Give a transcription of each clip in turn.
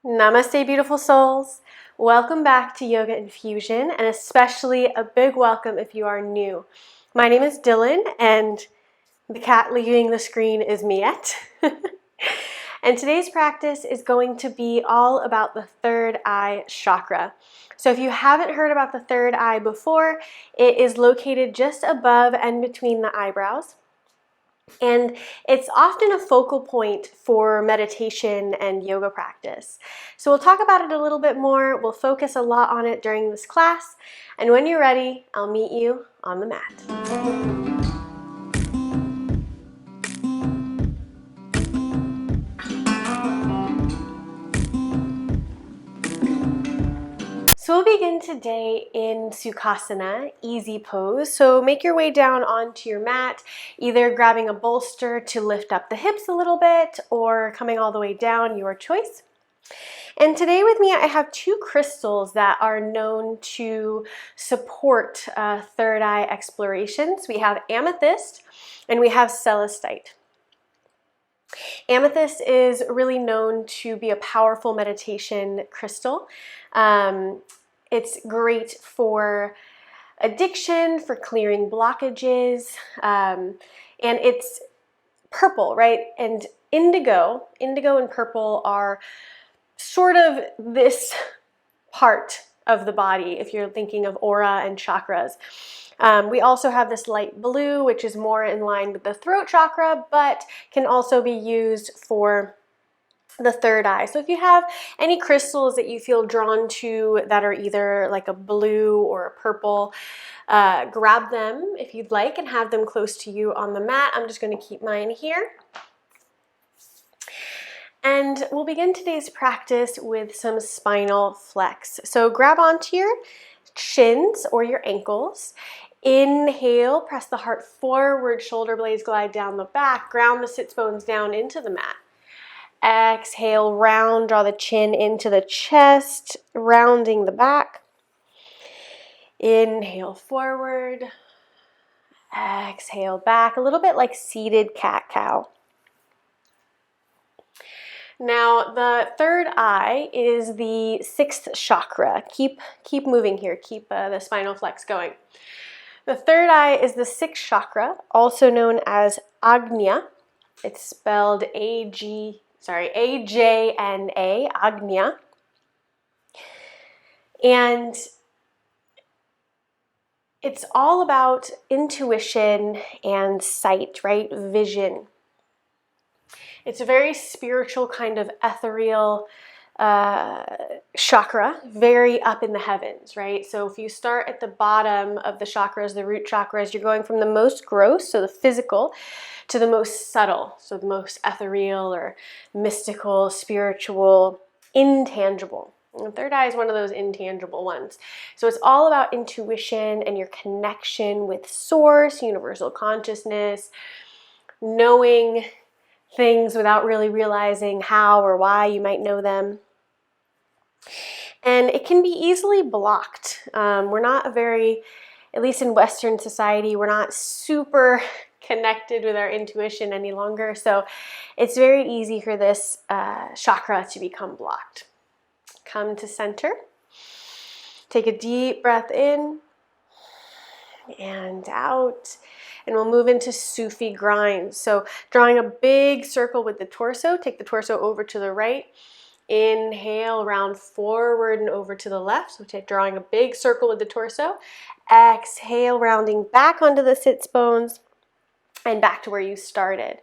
Namaste, beautiful souls. Welcome back to Yoga Infusion, and especially a big welcome if you are new. My name is Dylan, and the cat leaving the screen is Miette. And today's practice is going to be all about the third eye chakra. So if you haven't heard about the third eye before, it is located just above and between the eyebrows. And it's often a focal point for meditation and yoga practice. So we'll talk about it a little bit more. We'll focus a lot on it during this class. And when you're ready, I'll meet you on the mat. So we'll begin today in Sukhasana, easy pose. So make your way down onto your mat, either grabbing a bolster to lift up the hips a little bit or coming all the way down, your choice. And today with me, I have two crystals that are known to support third eye explorations. We have amethyst and we have celestite. Amethyst is really known to be a powerful meditation crystal. It's great for addiction, for clearing blockages, and it's purple, right? And indigo and purple are sort of this part of the body if you're thinking of aura and chakras. We also have this light blue, which is more in line with the throat chakra, but can also be used for the third eye. So if you have any crystals that you feel drawn to that are either like a blue or a purple, grab them if you'd like and have them close to you on the mat. I'm just going to keep mine here. And we'll begin today's practice with some spinal flex. So grab onto your shins or your ankles. Inhale, press the heart forward, shoulder blades glide down the back, ground the sits bones down into the mat. Exhale, round, draw the chin into the chest, rounding the back. Inhale forward. Exhale back, a little bit like seated cat-cow. Now, the third eye is the sixth chakra. Keep moving here. Keep the spinal flex going. The third eye is the sixth chakra, also known as Ajna. It's spelled A-J-N-A, Ajna. And it's all about intuition and sight, right? Vision. It's a very spiritual kind of ethereal chakra, very up in the heavens, right? So if you start at the bottom of the chakras, the root chakras, you're going from the most gross, so the physical, to the most subtle, so the most ethereal or mystical, spiritual, intangible. And the third eye is one of those intangible ones. So it's all about intuition and your connection with source, universal consciousness, knowing things without really realizing how or why you might know them. And it can be easily blocked. We're not at least in Western society, we're not super connected with our intuition any longer. So it's very easy for this chakra to become blocked. Come to center. Take a deep breath in and out. And we'll move into Sufi grind. So drawing a big circle with the torso, take the torso over to the right. Inhale, round forward and over to the left. So drawing a big circle with the torso. Exhale, rounding back onto the sits bones and back to where you started.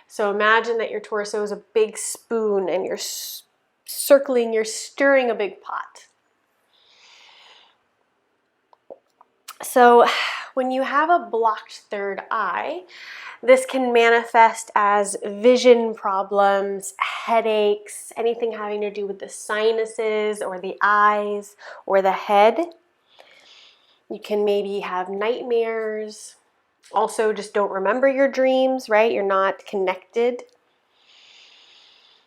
So imagine that your torso is a big spoon and you're circling, you're stirring a big pot. So when you have a blocked third eye, this can manifest as vision problems, headaches, anything having to do with the sinuses or the eyes or the head. You can maybe have nightmares. Also, just don't remember your dreams, right? You're not connected.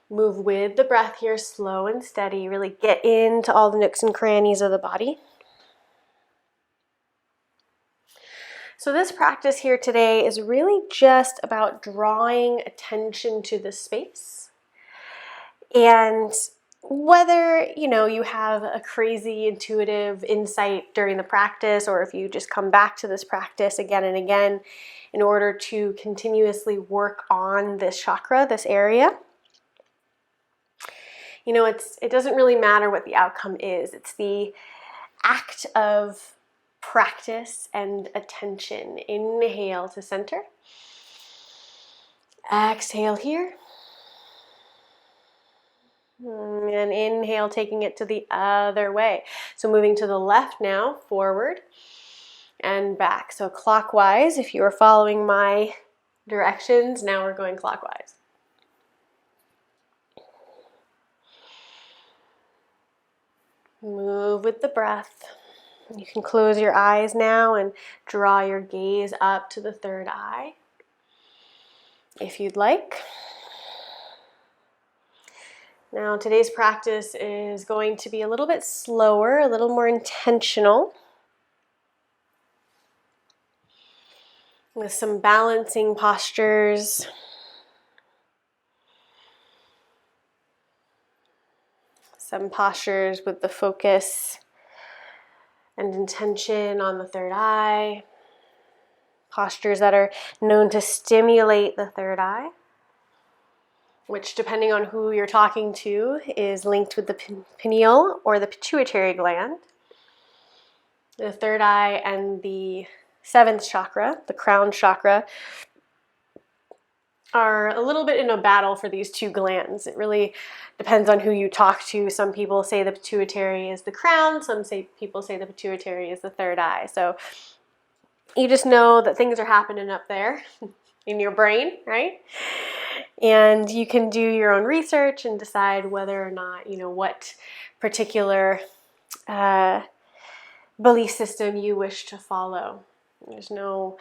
Move with the breath here, slow and steady. Really get into all the nooks and crannies of the body. So this practice here today is really just about drawing attention to the space. And whether, you have a crazy intuitive insight during the practice, or if you just come back to this practice again and again in order to continuously work on this chakra, this area, it doesn't really matter what the outcome is. It's the act of practice and attention. Inhale to center. Exhale here. And inhale, taking it to the other way. So moving to the left now, forward and back. So clockwise, if you are following my directions, now we're going clockwise. Move with the breath. You can close your eyes now and draw your gaze up to the third eye, if you'd like. Now, today's practice is going to be a little bit slower, a little more intentional, with some balancing postures. Some postures with the focus and intention on the third eye. Postures that are known to stimulate the third eye, which, depending on who you're talking to, is linked with the pineal or the pituitary gland. The third eye and the seventh chakra, the crown chakra, are a little bit in a battle for these two glands. It really depends on who you talk to. Some people say the pituitary is the crown. Some people say the pituitary is the third eye. So you just know that things are happening up there in your brain, right? And you can do your own research and decide whether or not, what particular belief system you wish to follow. There's no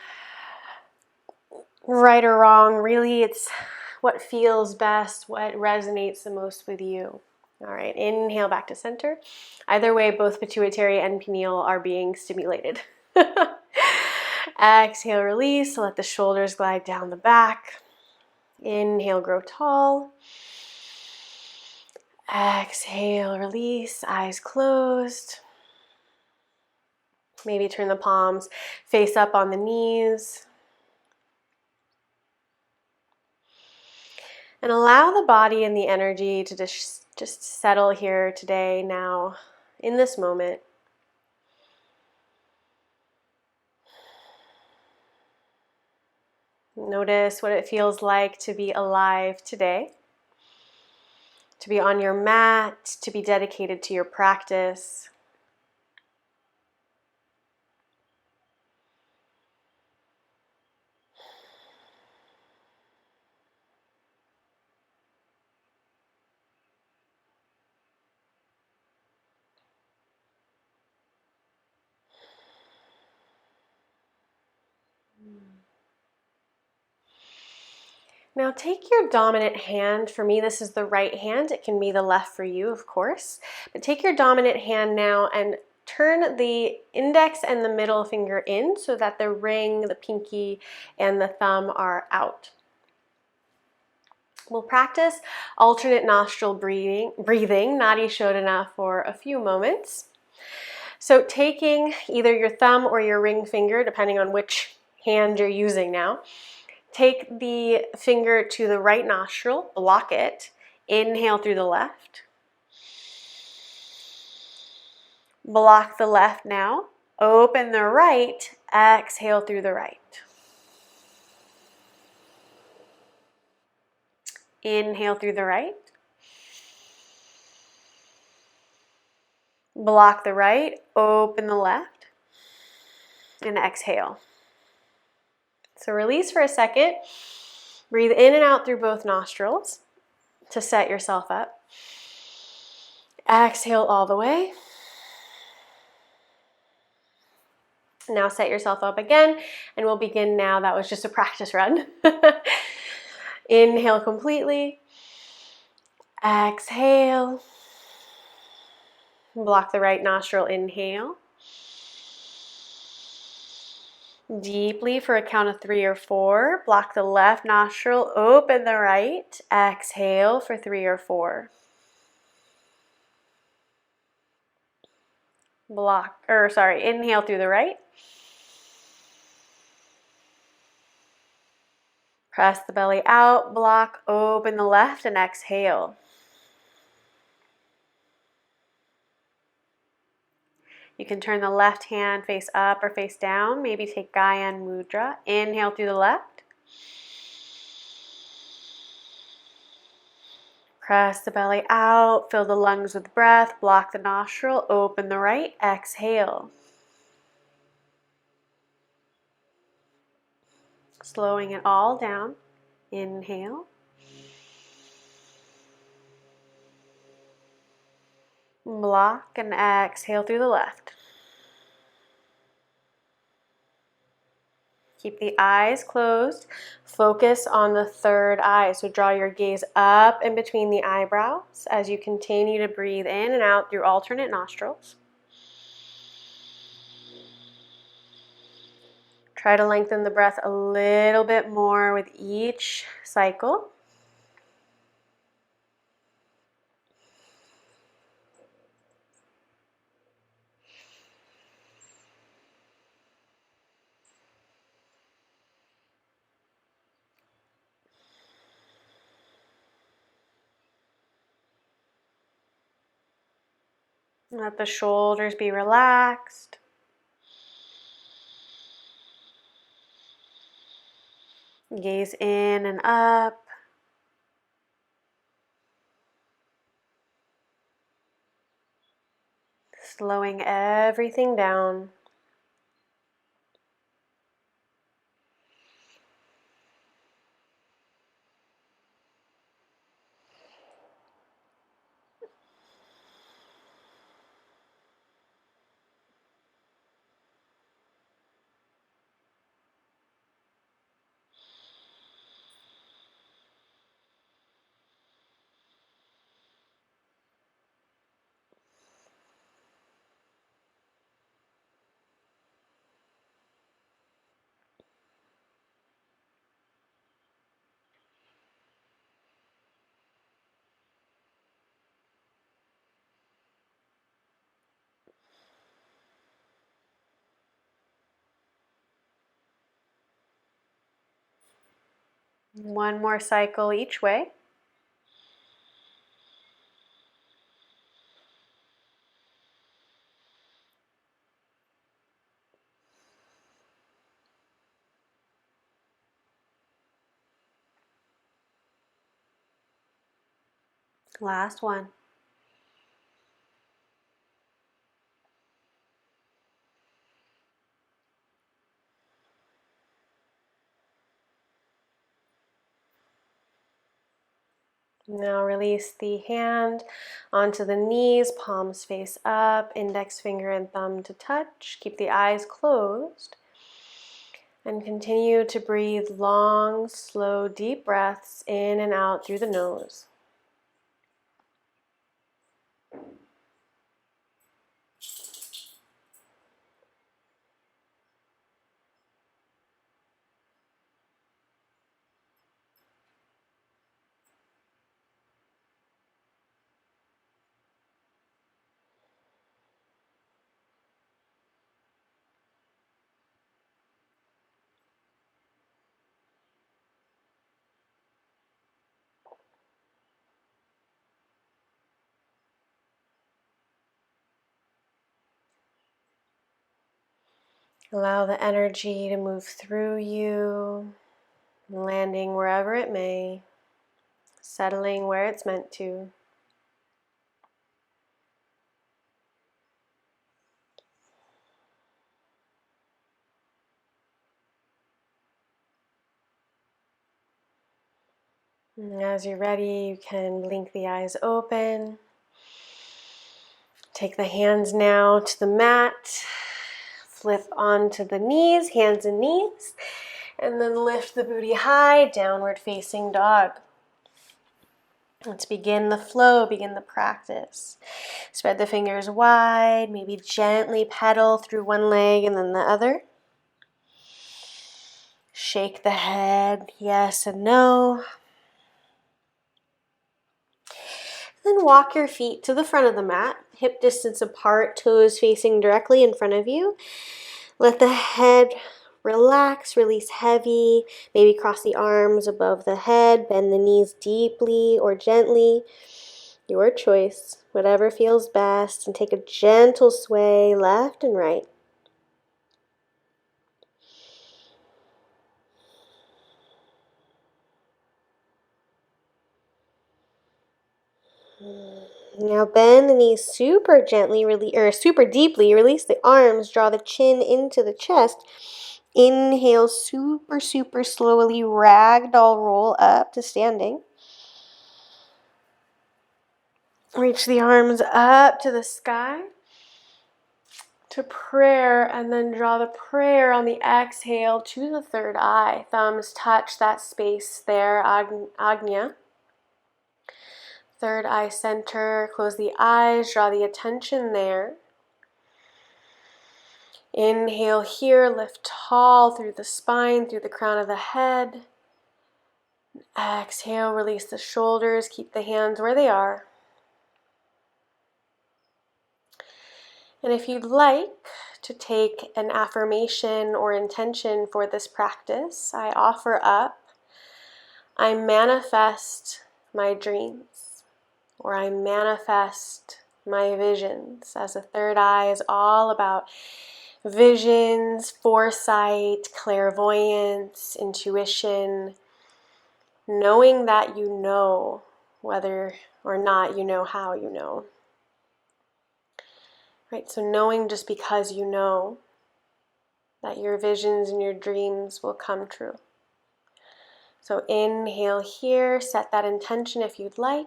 right or wrong. Really, it's what feels best, what resonates the most with you. All right, inhale back to center. Either way, both pituitary and pineal are being stimulated. Exhale, release. Let the shoulders glide down the back. Inhale, grow tall. Exhale, release. Eyes closed. Maybe turn the palms face up on the knees. And allow the body and the energy to just settle here today, now, in this moment. Notice what it feels like to be alive today, to be on your mat, to be dedicated to your practice. Now take your dominant hand. For me, this is the right hand. It can be the left for you, of course. But take your dominant hand now and turn the index and the middle finger in so that the ring, the pinky, and the thumb are out. We'll practice alternate nostril breathing, Nadi Shodhana, for a few moments. So taking either your thumb or your ring finger, depending on which hand you're using now, take the finger to the right nostril, block it, inhale through the left. Block the left now, open the right, exhale through the right. Inhale through the right. Block the right, open the left, and exhale. So release for a second. Breathe in and out through both nostrils to set yourself up. Exhale all the way. Now set yourself up again, and we'll begin now. That was just a practice run. Inhale completely. Exhale. Block the right nostril, inhale. Deeply for a count of 3 or 4. Block the left nostril, open the right. Exhale for 3 or 4. Inhale through the right. Press the belly out, block, open the left, and exhale. You can turn the left hand face up or face down. Maybe take Gyan Mudra. Inhale through the left. Press the belly out, fill the lungs with breath, block the nostril, open the right, exhale. Slowing it all down. Inhale. Block and exhale through the left. Keep the eyes closed. Focus on the third eye. So draw your gaze up in between the eyebrows as you continue to breathe in and out through alternate nostrils. Try to lengthen the breath a little bit more with each cycle. Let the shoulders be relaxed. Gaze in and up. Slowing everything down. One more cycle each way. Last one. Now release the hand onto the knees, palms face up, index finger and thumb to touch. Keep the eyes closed. And continue to breathe long, slow, deep breaths in and out through the nose. Allow the energy to move through you, landing wherever it may, settling where it's meant to. And as you're ready, you can blink the eyes open. Take the hands now to the mat. Flip onto the knees, hands and knees, and then lift the booty high, downward facing dog. Let's begin the flow, begin the practice. Spread the fingers wide, maybe gently pedal through one leg and then the other. Shake the head, yes and no. Then walk your feet to the front of the mat, hip distance apart, toes facing directly in front of you. Let the head relax, release heavy, maybe cross the arms above the head, bend the knees deeply or gently. Your choice, whatever feels best, and take a gentle sway left and right. Now bend the knees super gently, super deeply. Release the arms, draw the chin into the chest. Inhale, super slowly, ragdoll roll up to standing. Reach the arms up to the sky, to prayer, and then draw the prayer on the exhale to the third eye. Thumbs touch that space there, Ajna. Third eye center, close the eyes, draw the attention there. Inhale here, lift tall through the spine, through the crown of the head. Exhale, release the shoulders, keep the hands where they are. And if you'd like to take an affirmation or intention for this practice, I offer up, I manifest my dreams, or I manifest my visions, as the third eye is all about visions, foresight, clairvoyance, intuition, knowing that you know whether or not you know how you know. Right, so knowing just because you know that your visions and your dreams will come true. So inhale here, set that intention if you'd like.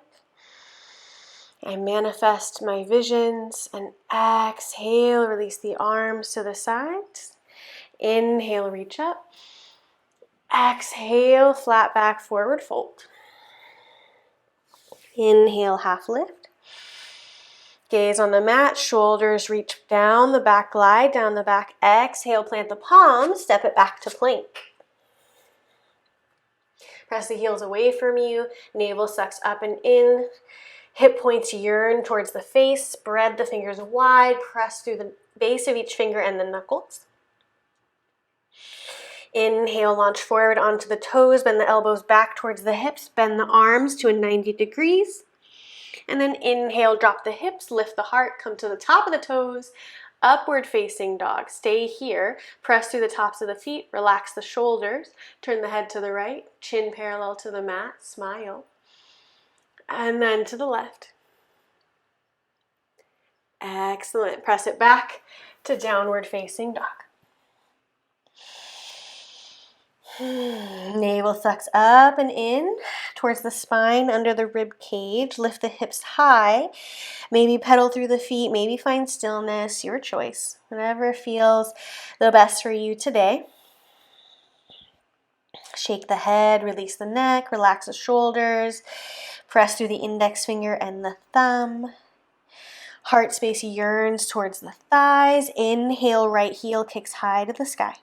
I manifest my visions, and exhale, release the arms to the sides. Inhale, reach up. Exhale, flat back, forward fold. Inhale, half lift. Gaze on the mat, shoulders reach down the back, glide down the back. Exhale, plant the palms, step it back to plank. Press the heels away from you, navel sucks up and in. Hip points yearn towards the face, spread the fingers wide, press through the base of each finger and the knuckles. Inhale, launch forward onto the toes, bend the elbows back towards the hips, bend the arms to a 90 degrees. And then inhale, drop the hips, lift the heart, come to the top of the toes, upward facing dog. Stay here, press through the tops of the feet, relax the shoulders, turn the head to the right, chin parallel to the mat, smile. And then to the left. Excellent. Press it back to downward facing dog. Navel sucks up and in towards the spine, under the rib cage. Lift the hips high. Maybe pedal through the feet. Maybe find stillness. Your choice. Whatever feels the best for you today. Shake the head. Release the neck. Relax the shoulders. Press through the index finger and the thumb. Heart space yearns towards the thighs. Inhale, right heel kicks high to the sky.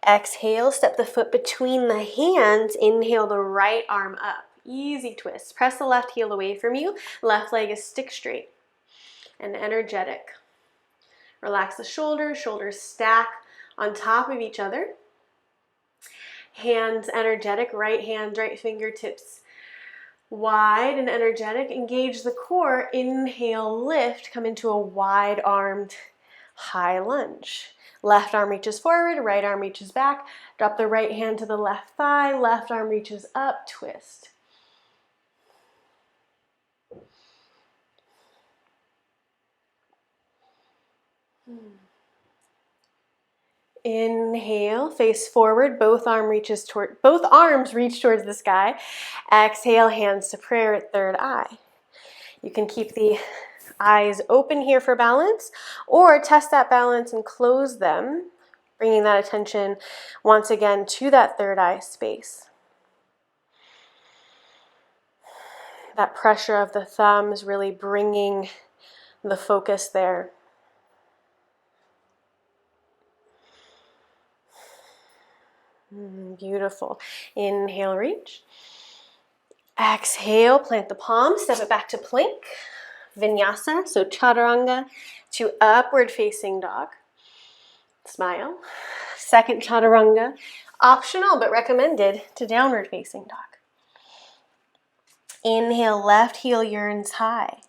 Exhale, step the foot between the hands. Inhale, the right arm up. Easy twist. Press the left heel away from you. Left leg is stick straight and energetic. Relax the shoulders. Shoulders stack on top of each other. Hands energetic. Right hand, right fingertips wide and energetic. Engage the core. Inhale, lift. Come into a wide-armed high lunge. Left arm reaches forward, right arm reaches back. Drop the right hand to the left thigh, left arm reaches up, twist. Inhale, face forward, both arms reach towards the sky. Exhale, hands to prayer at third eye. You can keep the eyes open here for balance, or test that balance and close them, bringing that attention once again to that third eye space. That pressure of the thumbs really bringing the focus there. Beautiful. Inhale, reach. Exhale, plant the palms, step it back to plank. Vinyasa, so chaturanga to upward facing dog. Smile. Second chaturanga, optional but recommended, to downward facing dog. Inhale, left heel yearns high.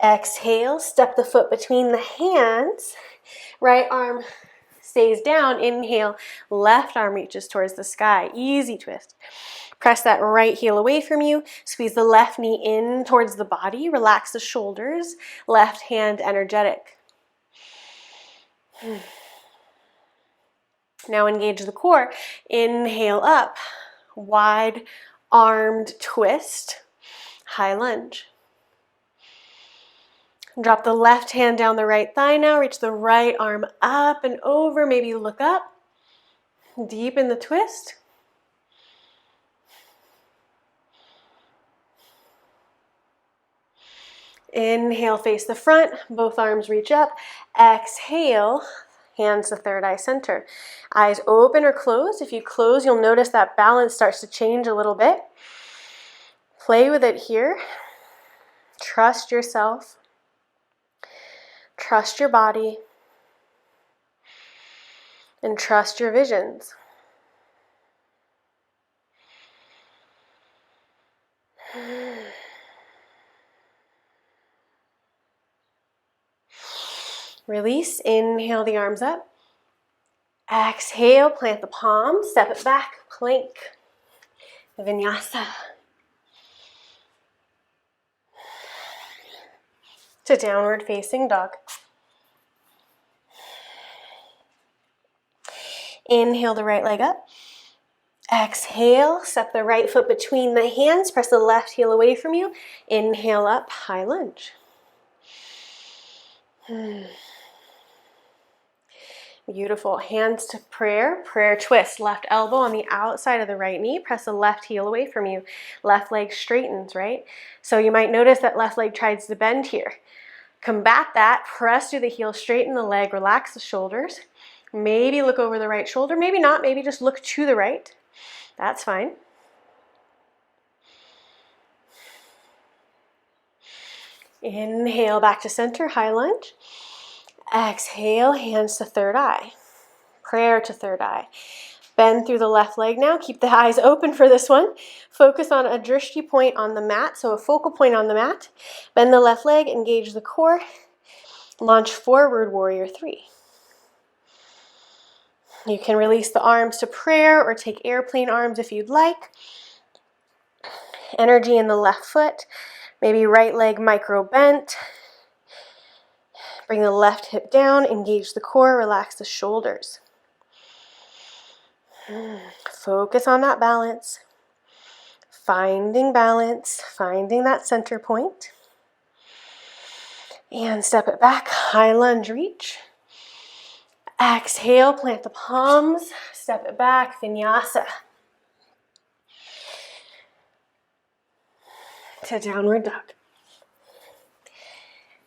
Exhale, step the foot between the hands. Right arm stays down. Inhale, left arm reaches towards the sky. Easy twist. Press that right heel away from you. Squeeze the left knee in towards the body. Relax the shoulders. Left hand energetic. Now engage the core. Inhale up. Wide armed twist. High lunge. Drop the left hand down the right thigh now. Reach the right arm up and over. Maybe look up. Deepen the twist. Inhale, face the front. Both arms reach up. Exhale, hands to third eye center. Eyes open or closed. If you close, you'll notice that balance starts to change a little bit. Play with it here. Trust yourself. Trust your body. And trust your visions. Release. Inhale the arms up. Exhale, plant the palms, step it back, plank. Vinyasa. To downward facing dog. Inhale the right leg up. Exhale, step the right foot between the hands, press the left heel away from you. Inhale up, high lunge. Beautiful. Hands to prayer. Prayer twist. Left elbow on the outside of the right knee. Press the left heel away from you. Left leg straightens, right? So you might notice that left leg tries to bend here. Combat that. Press through the heel, straighten the leg, relax the shoulders. Maybe look over the right shoulder. Maybe not. Maybe just look to the right. That's fine. Inhale back to center, high lunge. Exhale, hands to third eye. Prayer to third eye. Bend through the left leg now. Keep the eyes open for this one. Focus on a drishti point on the mat, so a focal point on the mat. Bend the left leg, engage the core. Launch forward, warrior three. You can release the arms to prayer or take airplane arms if you'd like. Energy in the left foot. Maybe right leg micro bent. Bring the left hip down, engage the core, relax the shoulders. Focus on that balance. Finding balance, finding that center point. And step it back, high lunge, reach. Exhale, plant the palms, step it back, vinyasa. To downward dog.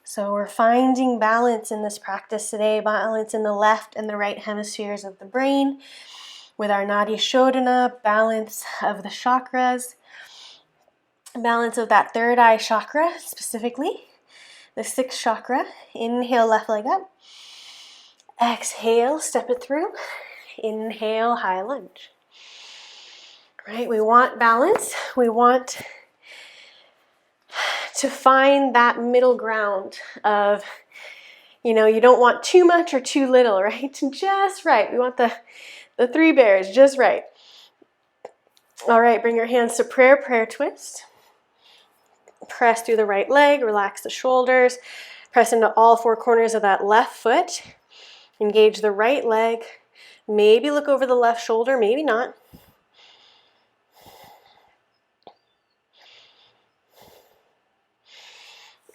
So we're finding balance in this practice today, balance in the left and the right hemispheres of the brain with our Nadi Shodhana, balance of the chakras, balance of that third eye chakra specifically, the sixth chakra. Inhale, left leg up. Exhale, step it through. Inhale, high lunge. Right, we want balance. We want to find that middle ground of, you don't want too much or too little, right? Just right. We want the three bears, just right. All right, bring your hands to prayer, prayer twist. Press through the right leg, relax the shoulders. Press into all four corners of that left foot. Engage the right leg. Maybe look over the left shoulder, maybe not.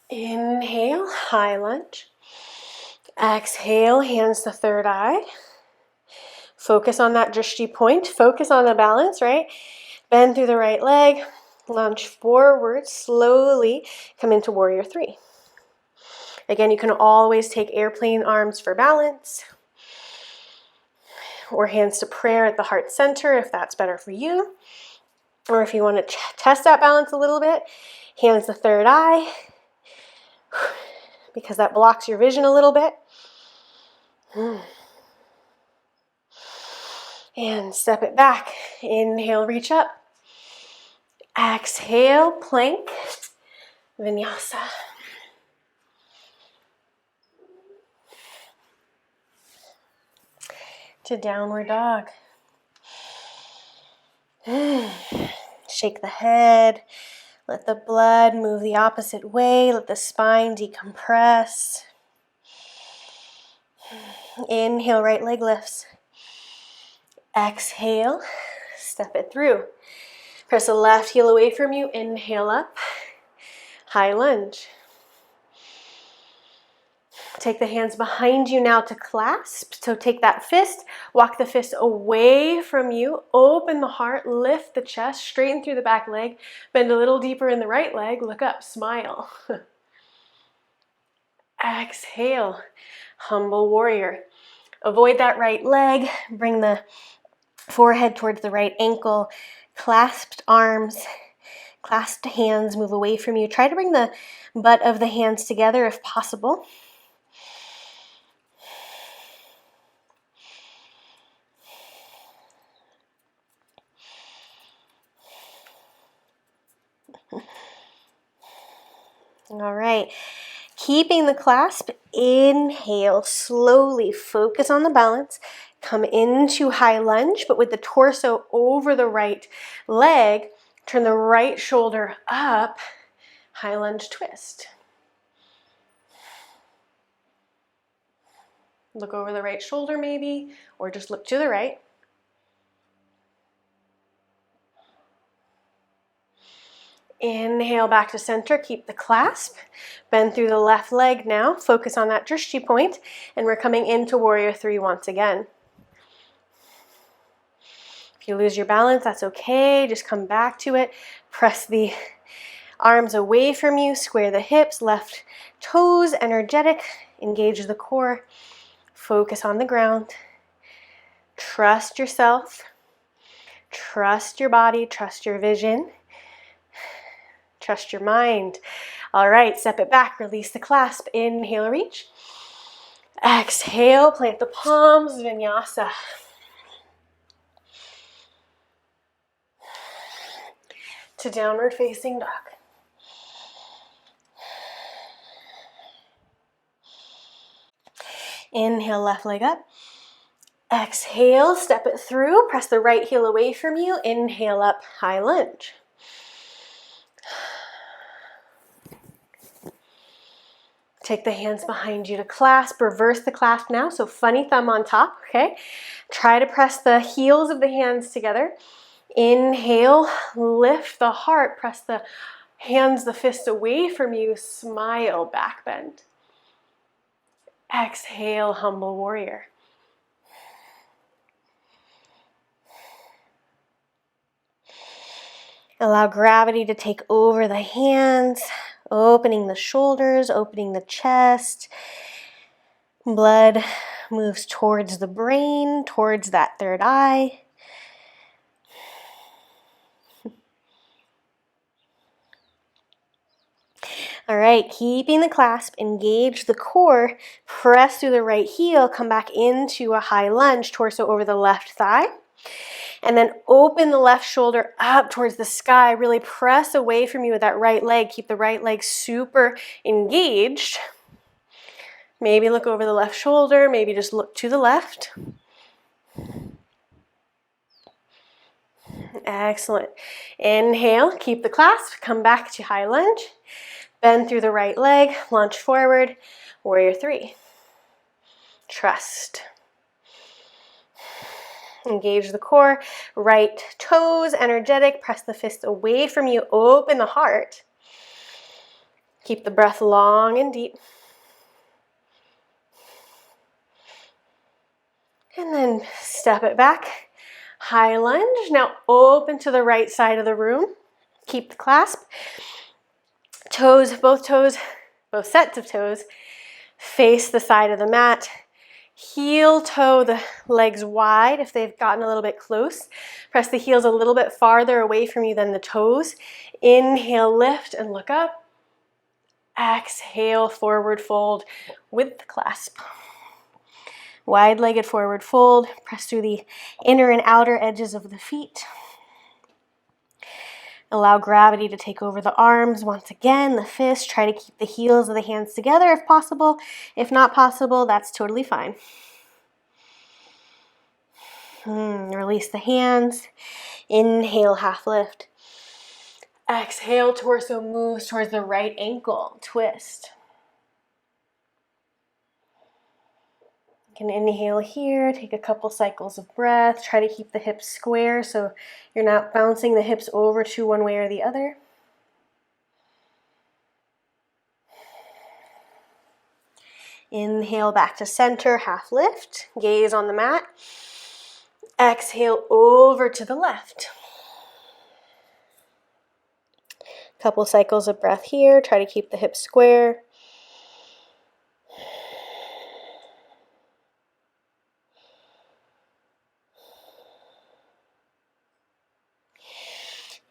Inhale, high lunge. Exhale, hands to third eye. Focus on that drishti point. Focus on the balance, right? Bend through the right leg. Lunge forward, slowly come into warrior three. Again, you can always take airplane arms for balance. Or hands to prayer at the heart center if that's better for you. Or if you want to test that balance a little bit, hands the third eye, because that blocks your vision a little bit. And step it back. Inhale, reach up. Exhale, plank, Vinyasa. To downward dog. Shake the head. Let the blood move the opposite way. Let the spine decompress. Inhale, right leg lifts. Exhale, step it through. Press the left heel away from you. Inhale up. High lunge. Take the hands behind you now to clasp. So take that fist, walk the fist away from you, open the heart, lift the chest, straighten through the back leg, bend a little deeper in the right leg, look up, smile. Exhale, humble warrior. Avoid that right leg, bring the forehead towards the right ankle, clasped arms, clasped hands move away from you. Try to bring the butt of the hands together if possible. All right, keeping the clasp, inhale, slowly focus on the balance, come into high lunge, but with the torso over the right leg, turn the right shoulder up, high lunge twist. Look over the right shoulder maybe, or just look to the right. Inhale back to center, keep the clasp. Bend through the left leg now, focus on that drishti point, and we're coming into warrior three once again. If you lose your balance, that's okay, just come back to it. Press the arms away from you, square the hips, left toes, energetic, engage the core, focus on the ground. Trust yourself, trust your body, trust your vision. Trust your mind. All right, step it back, release the clasp. Inhale, reach. Exhale, plant the palms, Vinyasa. To downward facing dog. Inhale, left leg up. Exhale, step it through. Press the right heel away from you. Inhale up, high lunge. Take the hands behind you to clasp. Reverse the clasp now. So funny thumb on top, okay? Try to press the heels of the hands together. Inhale, lift the heart. Press the hands, the fist away from you. Smile, back bend. Exhale, humble warrior. Allow gravity to take over the hands. Opening the shoulders, opening the chest. Blood moves towards the brain, towards that third eye. All right, keeping the clasp, engage the core, press through the right heel, come back into a high lunge, torso over the left thigh. And then open the left shoulder up towards the sky. Really press away from you with that right leg. Keep the right leg super engaged. Maybe look over the left shoulder. Maybe just look to the left. Excellent. Inhale, keep the clasp. Come back to high lunge. Bend through the right leg. Launch forward. Warrior three. Trust. Engage the core, right toes, energetic, press the fist away from you, open the heart. Keep the breath long and deep. And then step it back, high lunge. Now open to the right side of the room. Keep the clasp. Toes, both sets of toes, face the side of the mat. Heel toe the legs wide if they've gotten a little bit close. Press the heels a little bit farther away from you than the toes. Inhale, lift and look up. Exhale, forward fold with the clasp. Wide-legged forward fold. Press through the inner and outer edges of the feet. Allow gravity to take over the arms. Once again, the fist. Try to keep the heels of the hands together if possible. If not possible, that's totally fine. Release the hands. Inhale, half lift. Exhale, torso moves towards the right ankle. Twist. You can inhale here, take a couple cycles of breath. Try to keep the hips square so you're not bouncing the hips over to one way or the other. Inhale back to center, half lift. Gaze on the mat. Exhale over to the left. Couple cycles of breath here. Try to keep the hips square.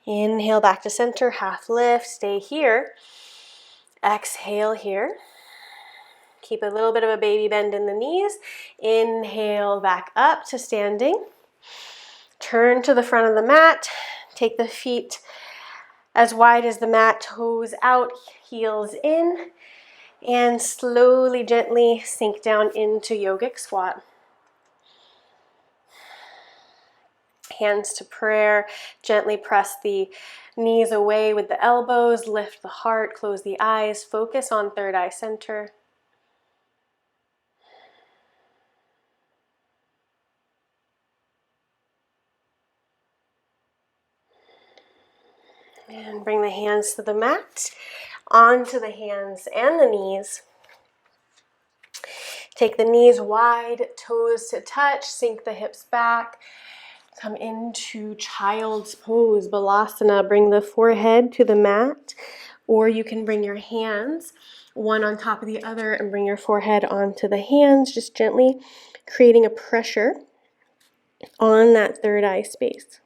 Inhale back to center, half lift. Stay here. Exhale here. Keep a little bit of a baby bend in the knees. Inhale back up to standing. Turn to the front of the mat. Take the feet as wide as the mat, toes out, heels in, and slowly, gently sink down into yogic squat. Hands to prayer. Gently press the knees away with the elbows. Lift the heart, close the eyes. Focus on third eye center. And bring the hands to the mat, onto the hands and the knees. Take the knees wide, toes to touch, sink the hips back. Come into child's pose, balasana. Bring the forehead to the mat, or you can bring your hands one on top of the other and bring your forehead onto the hands, just gently creating a pressure on that third eye space.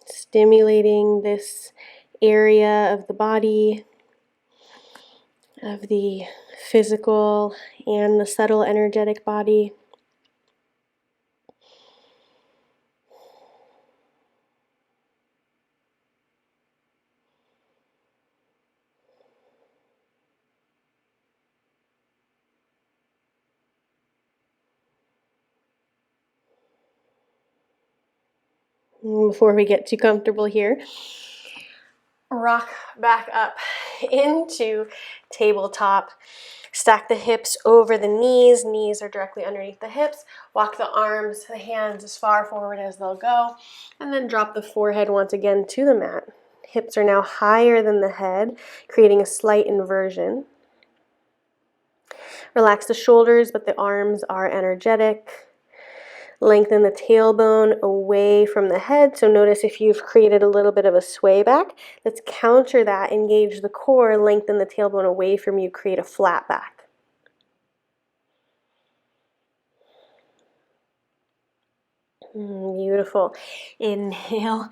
Stimulating this area of the body, of the physical and the subtle energetic body. Before we get too comfortable here, rock back up into tabletop. Stack the hips over the knees. Knees are directly underneath the hips. Walk the arms, the hands as far forward as they'll go. And then drop the forehead once again to the mat. Hips are now higher than the head, creating a slight inversion. Relax the shoulders, but the arms are energetic. Lengthen the tailbone away from the head. So notice if you've created a little bit of a sway back, let's counter that. Engage the core, lengthen the tailbone away from you, create a flat back. Beautiful. Inhale,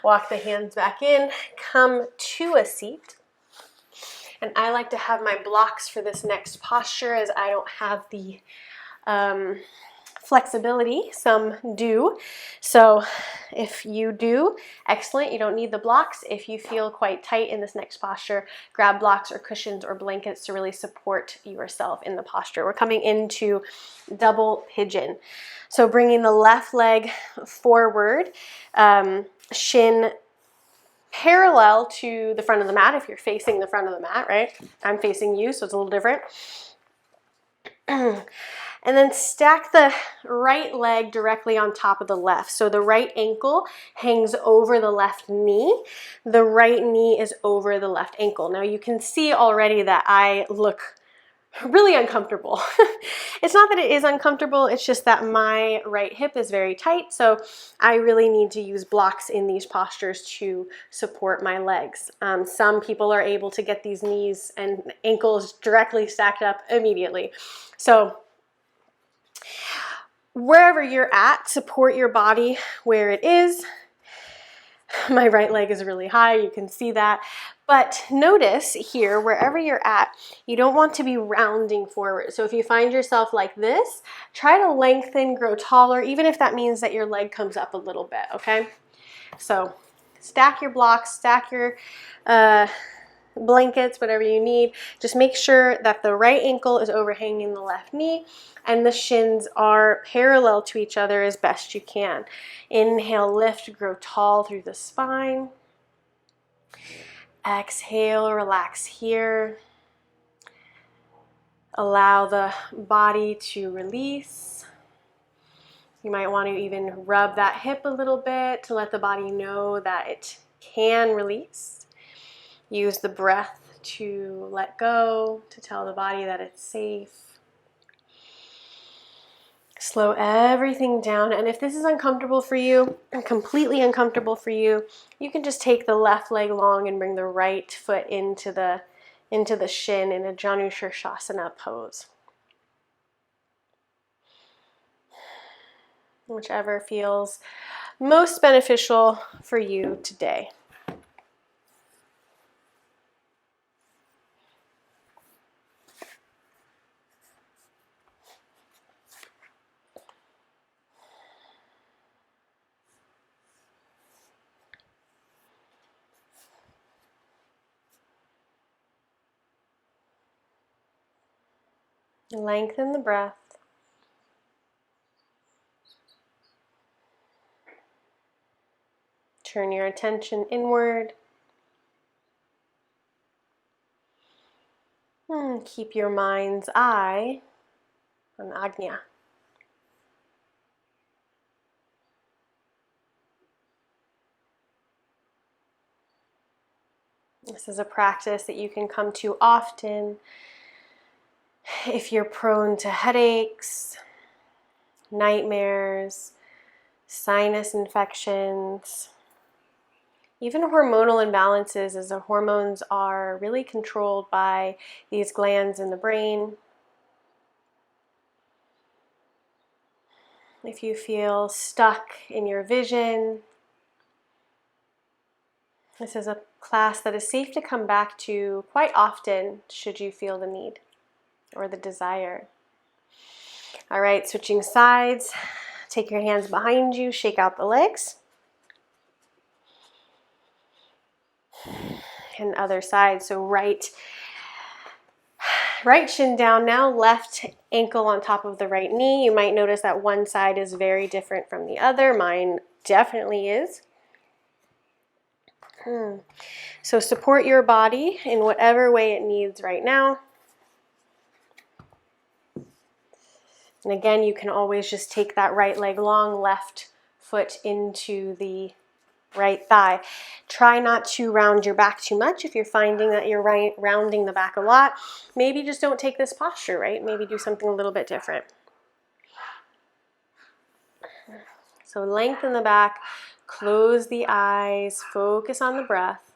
walk the hands back in, come to a seat. And I like to have my blocks for this next posture as I don't have the flexibility. Some do. So if you do, excellent. You don't need the blocks. If you feel quite tight in this next posture, grab blocks or cushions or blankets to really support yourself in the posture. We're coming into double pigeon. So bringing the left leg forward, shin parallel to the front of the mat if you're facing the front of the mat, right? I'm facing you, so it's a little different. And then stack the right leg directly on top of the left. So the right ankle hangs over the left knee. The right knee is over the left ankle. Now you can see already that I look really uncomfortable. It's not that it is uncomfortable, it's just that my right hip is very tight, so I really need to use blocks in these postures to support my legs. Some people are able to get these knees and ankles directly stacked up immediately. So wherever you're at, support your body where it is. My right leg is really high, you can see that. But notice here, wherever you're at, you don't want to be rounding forward. So if you find yourself like this, try to lengthen, grow taller, even if that means that your leg comes up a little bit, okay? So stack your blocks, stack your blankets, whatever you need. Just make sure that the right ankle is overhanging the left knee and the shins are parallel to each other as best you can. Inhale, lift, grow tall through the spine. Exhale, relax here. Allow the body to release. You might want to even rub that hip a little bit to let the body know that it can release. Use the breath to let go, to tell the body that it's safe. Slow everything down, and if this is uncomfortable for you, and completely uncomfortable for you, you can just take the left leg long and bring the right foot into the shin in a Janu Shirshasana pose. Whichever feels most beneficial for you today. Lengthen the breath. Turn your attention inward. And keep your mind's eye on Ajna. This is a practice that you can come to often if you're prone to headaches, nightmares, sinus infections, even hormonal imbalances, as the hormones are really controlled by these glands in the brain. If you feel stuck in your vision, this is a class that is safe to come back to quite often should you feel the need or the desire. All right, switching sides. Take your hands behind you, shake out the legs. And other side, so right shin down now, left ankle on top of the right knee. You might notice that one side is very different from the other. Mine definitely is. So support your body in whatever way it needs right now. And again, you can always just take that right leg long, left foot into the right thigh. Try not to round your back too much. If you're finding that you're rounding the back a lot, maybe just don't take this posture, right? Maybe do something a little bit different. So lengthen the back, close the eyes, focus on the breath.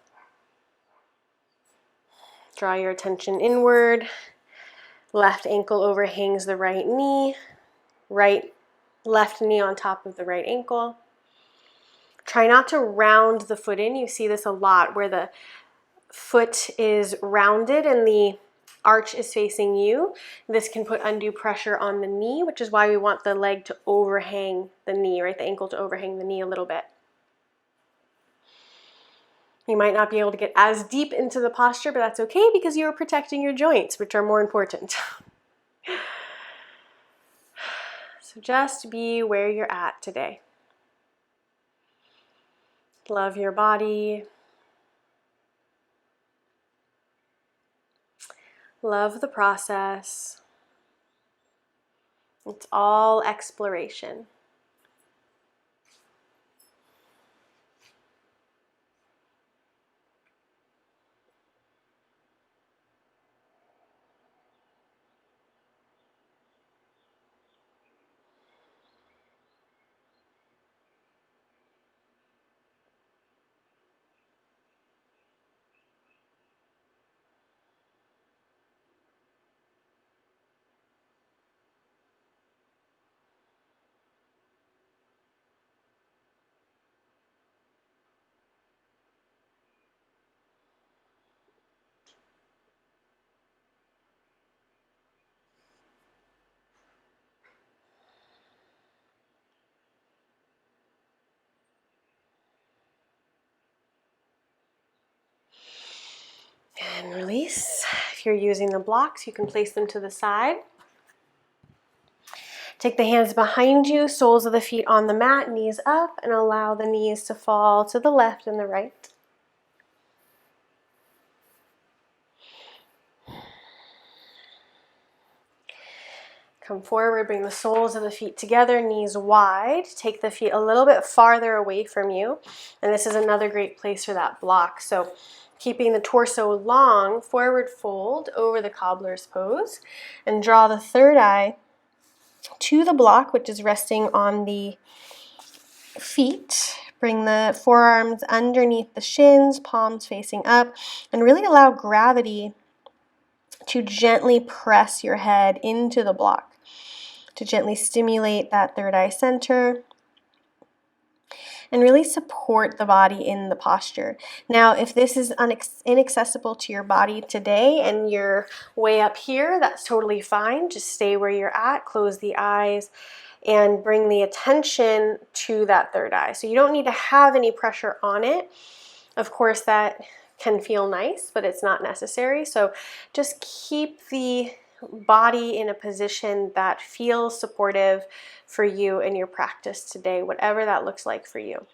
Draw your attention inward. Left ankle overhangs the right knee. Left knee on top of the right ankle. Try not to round the foot in. You see this a lot where the foot is rounded and the arch is facing you. This can put undue pressure on the knee, which is why we want the leg to overhang the knee, right? The ankle to overhang the knee a little bit. You might not be able to get as deep into the posture, but that's okay because you're protecting your joints, which are more important. So just be where you're at today. Love your body. Love the process. It's all exploration. And release. If you're using the blocks, you can place them to the side. Take the hands behind you, soles of the feet on the mat, knees up, and allow the knees to fall to the left and the right. Come forward, bring the soles of the feet together, knees wide. Take the feet a little bit farther away from you. And this is another great place for that block. So keeping the torso long, forward fold over the cobbler's pose. And draw the third eye to the block, which is resting on the feet. Bring the forearms underneath the shins, palms facing up. And really allow gravity to gently press your head into the block, to gently stimulate that third eye center and really support the body in the posture. Now, if this is inaccessible to your body today and you're way up here, that's totally fine. Just stay where you're at, close the eyes, and bring the attention to that third eye. So you don't need to have any pressure on it. Of course, that can feel nice, but it's not necessary. So just keep the body in a position that feels supportive for you in your practice today, whatever that looks like for you.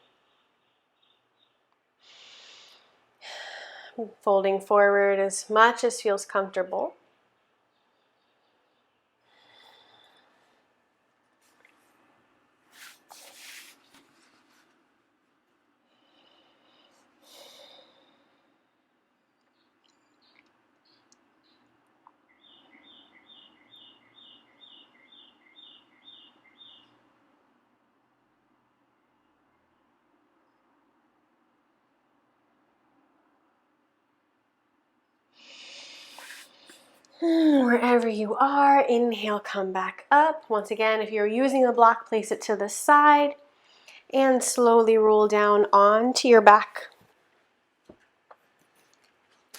Folding forward as much as feels comfortable. Wherever you are, inhale, come back up. Once again, if you're using a block, place it to the side and slowly roll down onto your back.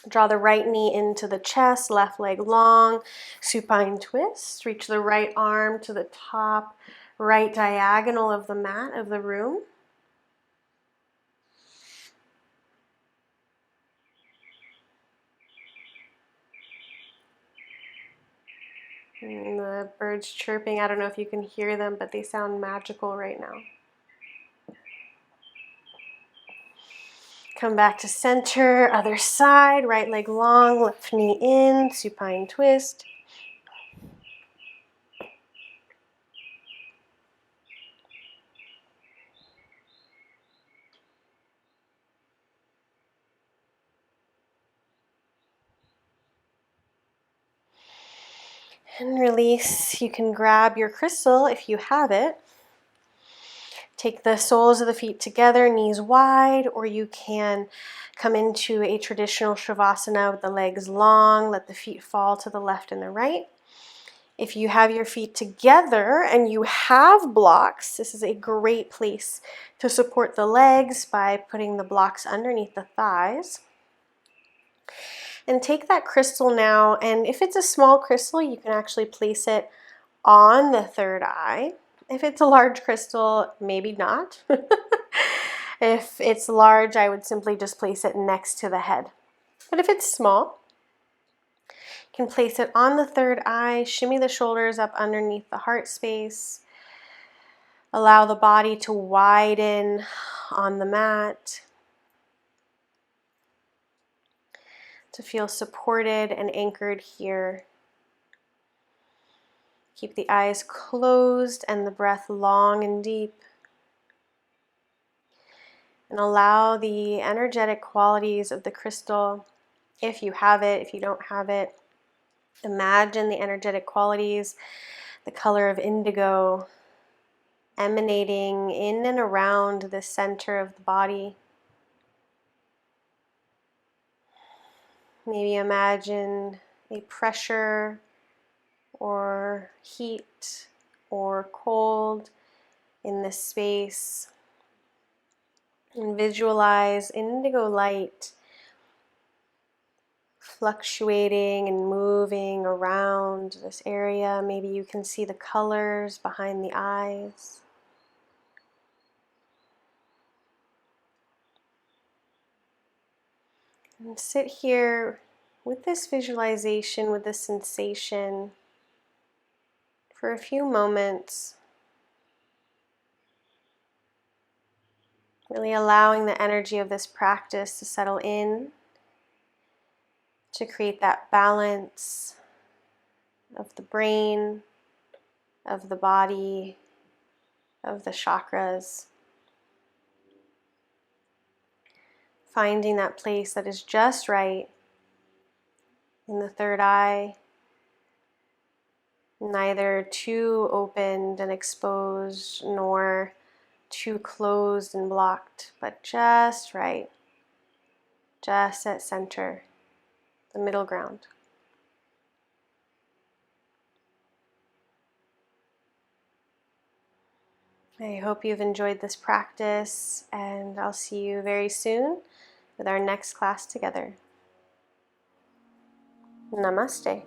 Draw the right knee into the chest, left leg long, supine twist. Reach the right arm to the top, right diagonal of the mat of the room. And the birds chirping, I don't know if you can hear them, but they sound magical right now. Come back to center, other side, right leg long, left knee in, supine twist. And release. You can grab your crystal if you have it. Take the soles of the feet together, knees wide, or you can come into a traditional Shavasana with the legs long. Let the feet fall to the left and the right. If you have your feet together and you have blocks, this is a great place to support the legs by putting the blocks underneath the thighs. And take that crystal now, and if it's a small crystal, you can actually place it on the third eye. If it's a large crystal, maybe not. If it's large, I would simply just place it next to the head. But if it's small, you can place it on the third eye, shimmy the shoulders up underneath the heart space. Allow the body to widen on the mat, to feel supported and anchored here. Keep the eyes closed and the breath long and deep. And allow the energetic qualities of the crystal, if you have it, if you don't have it, imagine the energetic qualities, the color of indigo, emanating in and around the center of the body. Maybe imagine a pressure or heat or cold in this space. And visualize indigo light fluctuating and moving around this area. Maybe you can see the colors behind the eyes. And sit here with this visualization, with this sensation, for a few moments, really allowing the energy of this practice to settle in, to create that balance of the brain, of the body, of the chakras. Finding that place that is just right in the third eye, neither too opened and exposed nor too closed and blocked, but just right, just at center, the middle ground. I hope you've enjoyed this practice, and I'll see you very soon with our next class together. Namaste.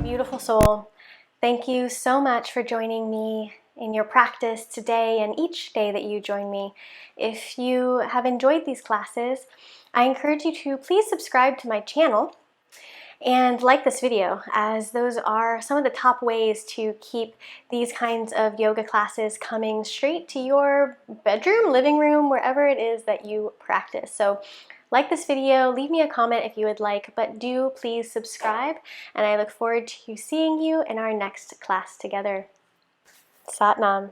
Beautiful soul, thank you so much for joining me in your practice today and each day that you join me. If you have enjoyed these classes, I encourage you to please subscribe to my channel and like this video, as those are some of the top ways to keep these kinds of yoga classes coming straight to your bedroom, living room, wherever it is that you practice. So like this video, leave me a comment if you would like, but do please subscribe, and I look forward to seeing you in our next class together. Sat Nam.